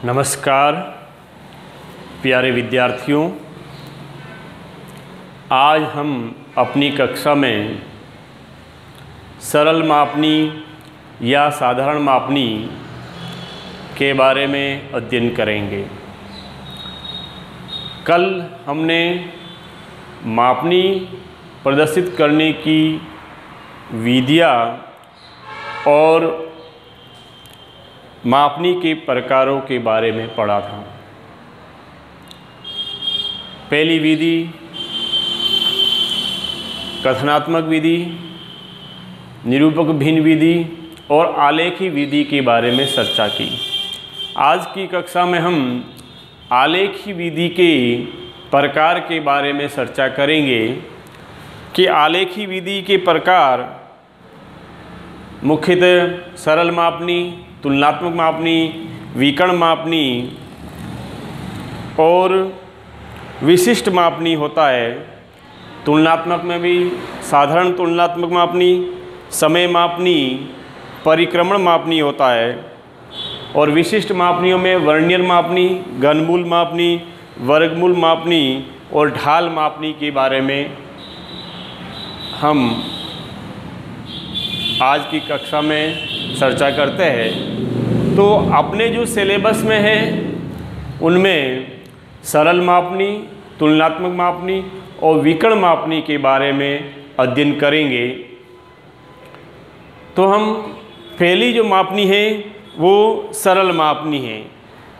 नमस्कार प्यारे विद्यार्थियों, आज हम अपनी कक्षा में सरल मापनी या साधारण मापनी के बारे में अध्ययन करेंगे। कल हमने मापनी प्रदर्शित करने की विधियाँ और मापनी के प्रकारों के बारे में पढ़ा था। पहली विधि कथनात्मक विधि, निरूपक भिन्न विधि और आलेखी विधि के बारे में चर्चा की। आज की कक्षा में हम आलेखी विधि के प्रकार के बारे में चर्चा करेंगे कि आलेखी विधि के प्रकार मुख्यतः सरल मापनी, तुलनात्मक मापनी, विकर्ण मापनी और विशिष्ट मापनी होता है। तुलनात्मक में भी साधारण तुलनात्मक मापनी, समय मापनी, परिक्रमण मापनी होता है और विशिष्ट मापनियों में वर्नियर मापनी, घनमूल मापनी, वर्गमूल मापनी और ढाल मापनी के बारे में हम आज की कक्षा में चर्चा करते हैं। तो अपने जो सिलेबस में है उनमें सरल मापनी, तुलनात्मक मापनी और विकर्ण मापनी के बारे में अध्ययन करेंगे। तो हम पहली जो मापनी है वो सरल मापनी है।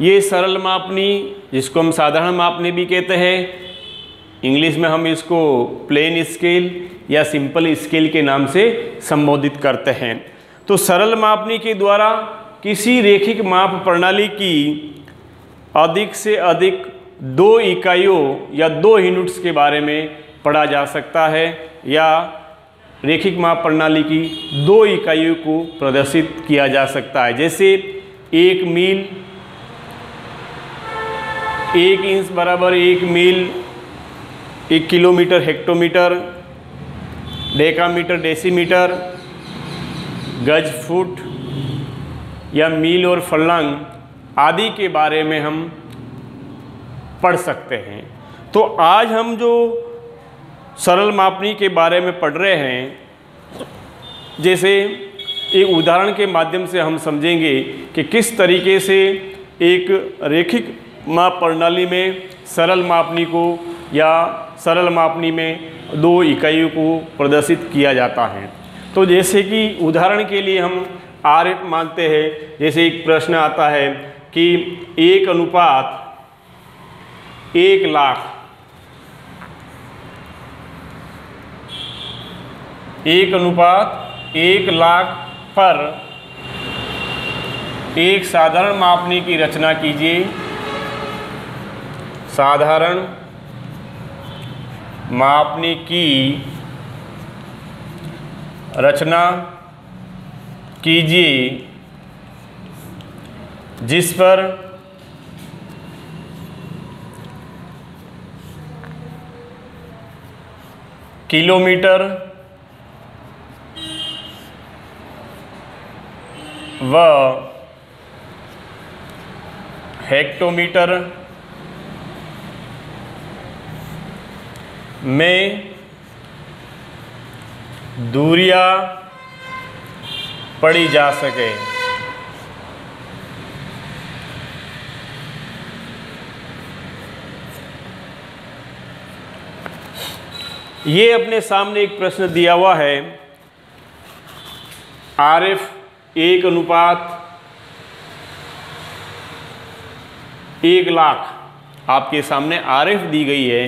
ये सरल मापनी जिसको हम साधारण मापनी भी कहते हैं, इंग्लिश में हम इसको प्लेन स्केल या सिंपल स्केल के नाम से संबोधित करते हैं। तो सरल मापनी के द्वारा किसी रैखिक माप प्रणाली की अधिक से अधिक 2 इकाइयों या 2 यूनिट्स के बारे में पढ़ा जा सकता है या रैखिक माप प्रणाली की 2 इकाइयों को प्रदर्शित किया जा सकता है। जैसे 1 मील, 1 इंच बराबर 1 मील, 1 किलोमीटर हेक्टोमीटर, डेकामीटर डेसीमीटर, गज फुट या मील और फर्लंग आदि के बारे में हम पढ़ सकते हैं। तो आज हम जो सरल मापनी के बारे में पढ़ रहे हैं, जैसे एक उदाहरण के माध्यम से हम समझेंगे कि किस तरीके से एक रैखिक माप प्रणाली में सरल मापनी को या सरल मापनी में 2 इकाइयों को प्रदर्शित किया जाता है। तो जैसे कि उदाहरण के लिए हम आरेख मानते हैं। जैसे एक प्रश्न आता है कि 1 अनुपात 1 लाख, 1 अनुपात 1 लाख पर एक साधारण मापनी की रचना कीजिए। साधारण मापनी की रचना कीजिए जिस पर किलोमीटर व हेक्टोमीटर में दूरियां पढ़ी जा सके। ये अपने सामने एक प्रश्न दिया हुआ है। आरएफ 1 अनुपात 1 लाख, आपके सामने आरएफ दी गई है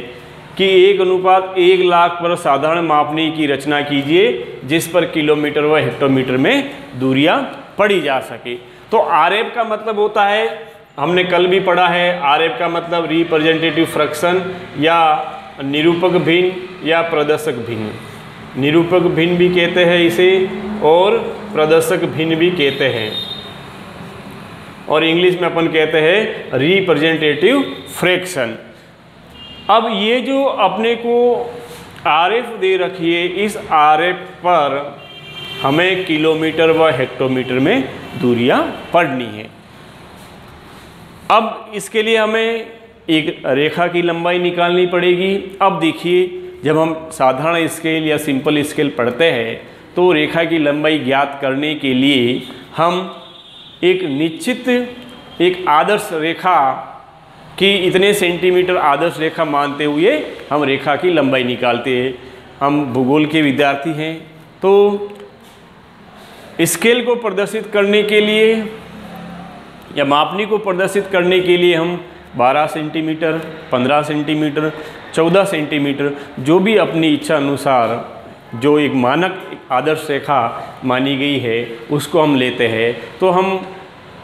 कि 1 अनुपात 1 लाख पर साधारण मापनी की रचना कीजिए जिस पर किलोमीटर व हेक्टोमीटर में दूरियां पढ़ी जा सके। तो आरएफ का मतलब होता है, हमने कल भी पढ़ा है, आरएफ का मतलब रिप्रेजेंटेटिव फ्रैक्शन या निरूपक भिन्न या प्रदर्शक भिन्न। निरूपक भिन्न भी कहते हैं इसे और प्रदर्शक भिन्न भी कहते हैं, और इंग्लिश में अपन कहते हैं रिप्रेजेंटेटिव फ्रैक्शन। अब ये जो अपने को आरएफ दे रखी है, इस आरएफ पर हमें किलोमीटर व हेक्टोमीटर में दूरियां पढ़नी है। अब इसके लिए हमें एक रेखा की लंबाई निकालनी पड़ेगी। अब देखिए, जब हम साधारण स्केल या सिंपल स्केल पढ़ते हैं तो रेखा की लंबाई ज्ञात करने के लिए हम एक निश्चित एक आदर्श रेखा कि इतने सेंटीमीटर आदर्श रेखा मानते हुए हम रेखा की लंबाई निकालते हैं। हम भूगोल के विद्यार्थी हैं तो स्केल को प्रदर्शित करने के लिए या मापनी को प्रदर्शित करने के लिए हम 12 सेंटीमीटर, 15 सेंटीमीटर, 14 सेंटीमीटर जो भी अपनी इच्छा अनुसार जो एक मानक आदर्श रेखा मानी गई है उसको हम लेते हैं। तो हम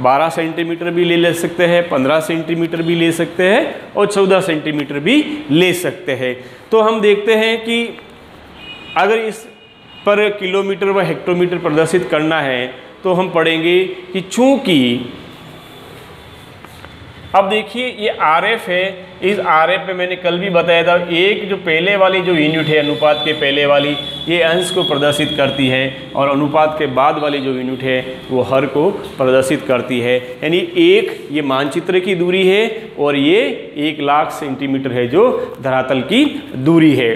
12 सेंटीमीटर भी ले सकते हैं, 15 सेंटीमीटर भी ले सकते हैं और 14 सेंटीमीटर भी ले सकते हैं। तो हम देखते हैं कि अगर इस पर किलोमीटर व हेक्टोमीटर प्रदर्शित करना है तो हम पढ़ेंगे कि चूँकि अब देखिए ये आरएफ है, इस आरएफ पे मैंने कल भी बताया था एक जो पहले वाली जो यूनिट है अनुपात के पहले वाली ये अंश को प्रदर्शित करती है और अनुपात के बाद वाली जो यूनिट है वो हर को प्रदर्शित करती है। यानी एक ये मानचित्र की दूरी है और ये 1,00,000 सेंटीमीटर है जो धरातल की दूरी है।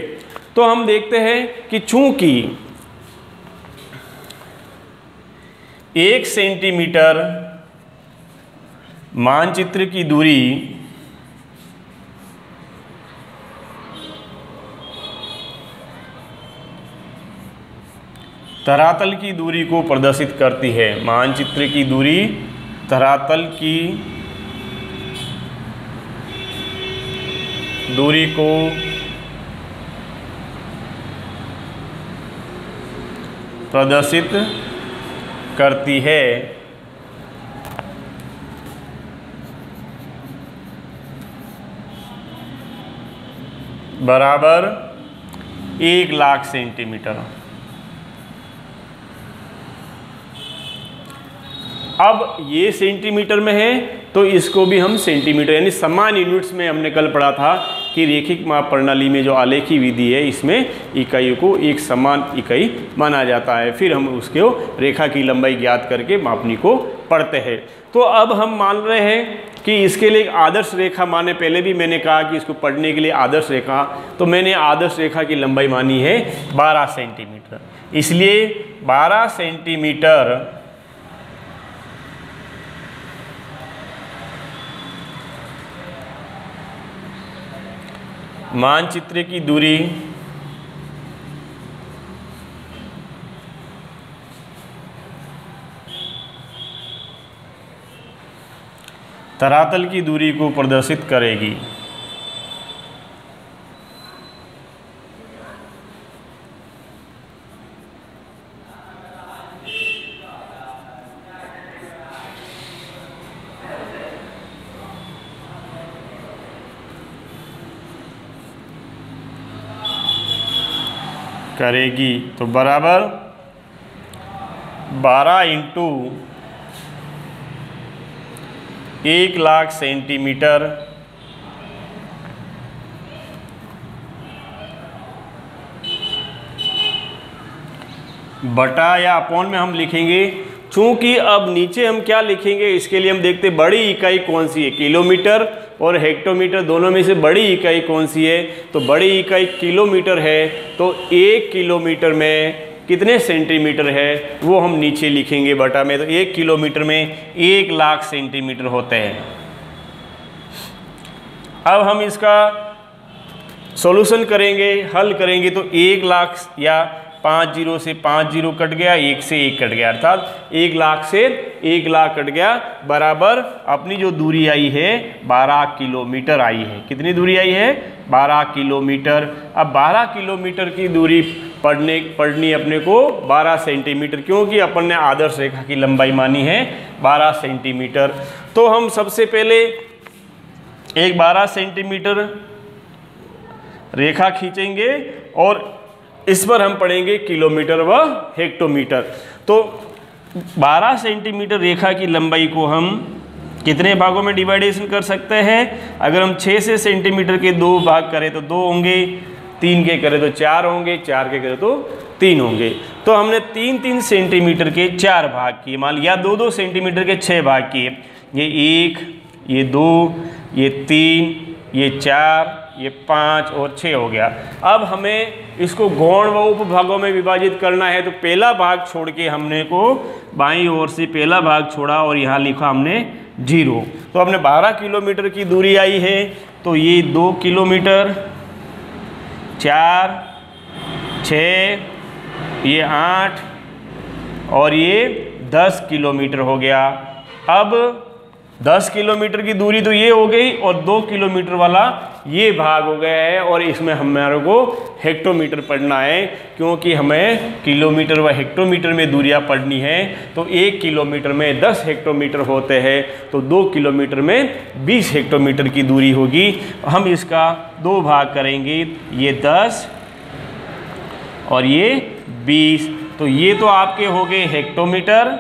तो हम देखते हैं कि चूंकि 1 सेंटीमीटर मानचित्र की दूरी धरातल की दूरी को प्रदर्शित करती है, मानचित्र की दूरी धरातल की दूरी को प्रदर्शित करती है, बराबर 1,00,000 सेंटीमीटर। अब ये सेंटीमीटर में है तो इसको भी हम सेंटीमीटर यानी समान यूनिट्स में हमने कल पढ़ा था कि रेखिक माप प्रणाली में जो आलेखी विधि है इसमें इकाइयों को एक समान इकाई माना जाता है। फिर हम उसको रेखा की लंबाई ज्ञात करके मापनी को पढ़ते हैं। तो अब हम मान रहे हैं कि इसके लिए एक आदर्श रेखा माने, पहले भी मैंने कहा कि इसको पढ़ने के लिए आदर्श रेखा, तो मैंने आदर्श रेखा की लंबाई मानी है 12 सेंटीमीटर। इसलिए 12 सेंटीमीटर मानचित्र की दूरी धरातल की दूरी को प्रदर्शित करेगी। तो बराबर 12 इंटू 1,00,000 सेंटीमीटर बटा या अपॉन में हम लिखेंगे। चूंकि अब नीचे हम क्या लिखेंगे इसके लिए हम देखते बड़ी इकाई कौन सी है, किलोमीटर और हेक्टोमीटर दोनों में से बड़ी इकाई कौन सी है, तो बड़ी इकाई किलोमीटर है। तो 1 किलोमीटर में कितने सेंटीमीटर है वो हम नीचे लिखेंगे बटा में। तो 1 किलोमीटर में 1,00,000 सेंटीमीटर होते हैं। अब हम इसका सॉल्यूशन करेंगे, हल करेंगे तो 1,00,000 या 5 0 से 5 0 कट गया, 1 से 1 कट गया, अर्थात 1,00,000 से 1,00,000 कट गया, बराबर अपनी जो दूरी आई है 12 किलोमीटर आई है। कितनी दूरी आई है? 12 किलोमीटर। अब 12 किलोमीटर की दूरी पढ़नी अपने को 12 सेंटीमीटर, क्योंकि अपन ने आदर्श रेखा की लंबाई मानी है 12 सेंटीमीटर। तो हम सबसे पहले एक 12 सेंटीमीटर रेखा खींचेंगे और इस पर हम पढ़ेंगे किलोमीटर व हेक्टोमीटर। तो 12 सेंटीमीटर रेखा की लंबाई को हम कितने भागों में डिवाइडेशन कर सकते हैं? अगर हम 6 से सेंटीमीटर के 2 भाग करें तो 2 होंगे, 3 के करें तो 4 होंगे, 4 के करें तो 3 होंगे। तो हमने 3-3 सेंटीमीटर के 4 भाग किए, मान लिया 2-2 सेंटीमीटर के 6 भाग किए। ये 1 ये 2, ये 3, ये 4, ये 5 और 6 हो गया। अब हमें इसको गौण व उपभागों में विभाजित करना है। तो पहला भाग छोड़ के हमने को बाईं ओर से पहला भाग छोड़ा और यहाँ लिखा हमने 0। तो हमने 12 किलोमीटर की दूरी आई है। तो ये 2 किलोमीटर, 4, 6, ये 8 और ये 10 किलोमीटर हो गया। अब 10 किलोमीटर की दूरी तो ये हो गई और 2 किलोमीटर वाला ये भाग हो गया है और इसमें हमारे को हेक्टोमीटर पढ़ना है, क्योंकि हमें किलोमीटर व हेक्टोमीटर में दूरियां पढ़नी है। तो 1 किलोमीटर में 10 हेक्टोमीटर होते हैं, तो 2 किलोमीटर में 20 हेक्टोमीटर की दूरी होगी। हम इसका 2 भाग करेंगे, ये 10 और ये 20। तो ये तो आपके हो गए हेक्टोमीटर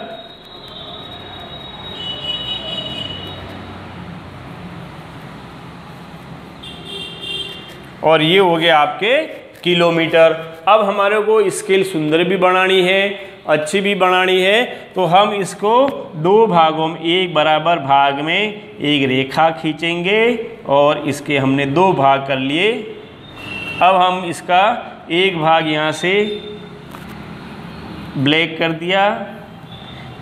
और ये हो गया आपके किलोमीटर। अब हमारे को स्केल सुंदर भी बनानी है, अच्छी भी बनानी है। तो हम इसको 2 भागों में, एक बराबर भाग में एक रेखा खींचेंगे और इसके हमने 2 भाग कर लिए। अब हम इसका एक भाग यहाँ से ब्लैक कर दिया,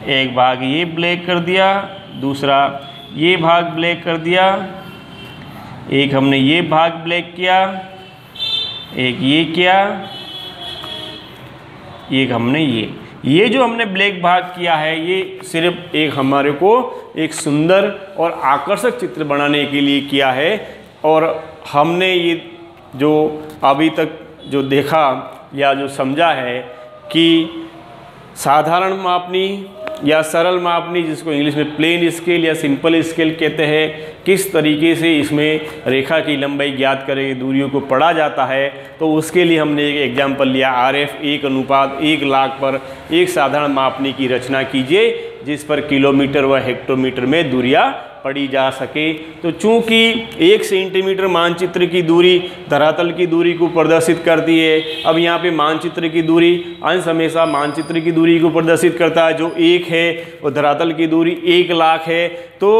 एक भाग ये ब्लैक कर दिया, दूसरा ये भाग ब्लैक कर दिया, एक हमने ये भाग ब्लैक किया, एक ये किया, एक हमने ये जो हमने ब्लैक भाग किया है, ये सिर्फ एक हमारे को एक सुंदर और आकर्षक चित्र बनाने के लिए किया है। और हमने ये जो अभी तक जो देखा या जो समझा है कि साधारण मापनी या सरल मापनी, जिसको इंग्लिश में प्लेन स्केल या सिंपल स्केल कहते हैं, किस तरीके से इसमें रेखा की लंबाई ज्ञात करके दूरियों को पढ़ा जाता है। तो उसके लिए हमने एक एग्जाम्पल लिया, RF 1:1,00,000 पर एक साधारण मापनी की रचना कीजिए जिस पर किलोमीटर व हेक्टोमीटर में दूरियां पढ़ी जा सके। तो चूंकि 1 सेंटीमीटर मानचित्र की दूरी धरातल की दूरी को प्रदर्शित करती है। अब यहाँ पे मानचित्र की दूरी, अंश हमेशा मानचित्र की दूरी को प्रदर्शित करता है, जो 1 है, और धरातल की दूरी 1,00,000 है। तो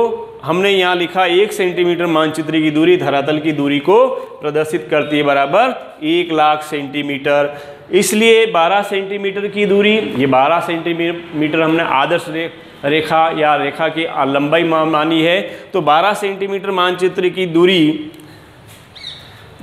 हमने यहाँ लिखा 1 सेंटीमीटर मानचित्र की दूरी धरातल की दूरी को प्रदर्शित करती है, बराबर 1,00,000 सेंटीमीटर। इसलिए 12 सेंटीमीटर की दूरी, ये 12 सेंटीमीटर हमने आदर्श रेखा या रेखा की लंबाई मानी है। तो 12 सेंटीमीटर मानचित्र की दूरी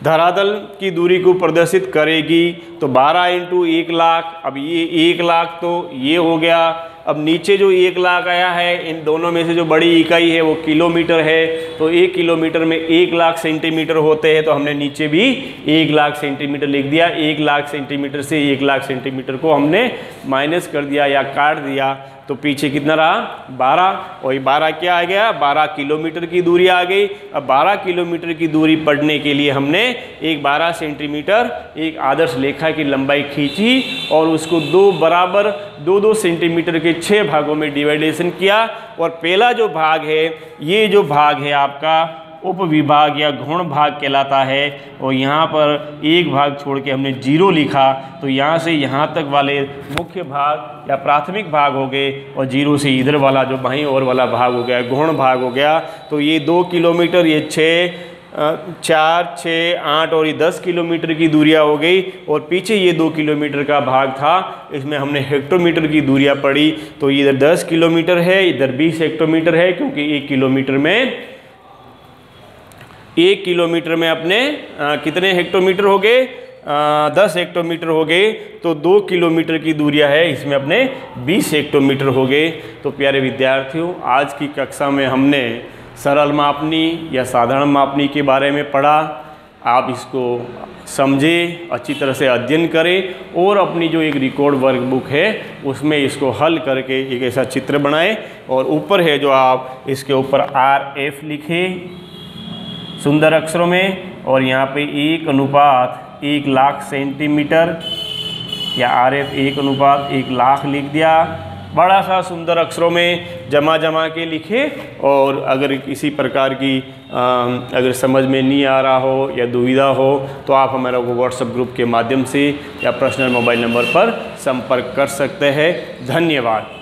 धरातल की दूरी को प्रदर्शित करेगी। तो 12 × 1,00,000, अब ये 1,00,000 तो ये हो गया। अब नीचे जो 1,00,000 आया है, इन दोनों में से जो बड़ी इकाई है वो किलोमीटर है। तो 1 किलोमीटर में 1,00,000 सेंटीमीटर होते हैं, तो हमने नीचे भी 1,00,000 सेंटीमीटर लिख दिया। 1,00,000 सेंटीमीटर से 1,00,000 सेंटीमीटर को हमने माइनस कर दिया या काट दिया। तो पीछे कितना रहा? 12, और 12 क्या आ गया? 12 किलोमीटर की दूरी आ गई। अब 12 किलोमीटर की दूरी पढ़ने के लिए हमने एक 12 सेंटीमीटर एक आदर्श रेखा की लंबाई खींची और उसको 2 बराबर 2-2 सेंटीमीटर के 6 भागों में डिवाइडेशन किया। और पहला जो भाग है, ये जो भाग है आपका उपविभाग या गुण भाग कहलाता है। और यहाँ पर एक भाग छोड़ के हमने 0 लिखा, तो यहाँ से यहाँ तक वाले मुख्य भाग या प्राथमिक भाग हो गए, और 0 से इधर वाला जो बाईं ओर वाला भाग हो गया, गुण भाग हो गया। तो ये 2 किलोमीटर, ये 4, 6, 8 और ये 10 किलोमीटर की दूरियां हो गई। और पीछे ये 2 किलोमीटर का भाग था, इसमें हमने हेक्टोमीटर की दूरियां पढ़ी। तो इधर 10 किलोमीटर है, इधर 20 हेक्टोमीटर है, क्योंकि 1 किलोमीटर में अपने कितने हेक्टोमीटर हो गए? 10 हेक्टोमीटर हो गए। तो 2 किलोमीटर की दूरियां है, इसमें अपने 20 हेक्टोमीटर हो गए। तो प्यारे विद्यार्थियों, आज की कक्षा में हमने सरल मापनी या साधारण मापनी के बारे में पढ़ा। आप इसको समझें, अच्छी तरह से अध्ययन करें और अपनी जो एक रिकॉर्ड वर्कबुक है उसमें इसको हल करके एक ऐसा चित्र बनाएं। और ऊपर है जो आप इसके ऊपर RF लिखें सुंदर अक्षरों में, और यहाँ पे 1:1,00,000 सेंटीमीटर या RF 1:1,00,000 लिख दिया। बड़ा सा सुंदर अक्षरों में जमा के लिखे। और अगर किसी प्रकार की अगर समझ में नहीं आ रहा हो या दुविधा हो तो आप हमारा वो व्हाट्सएप ग्रुप के माध्यम से या पर्सनल मोबाइल नंबर पर संपर्क कर सकते हैं। धन्यवाद।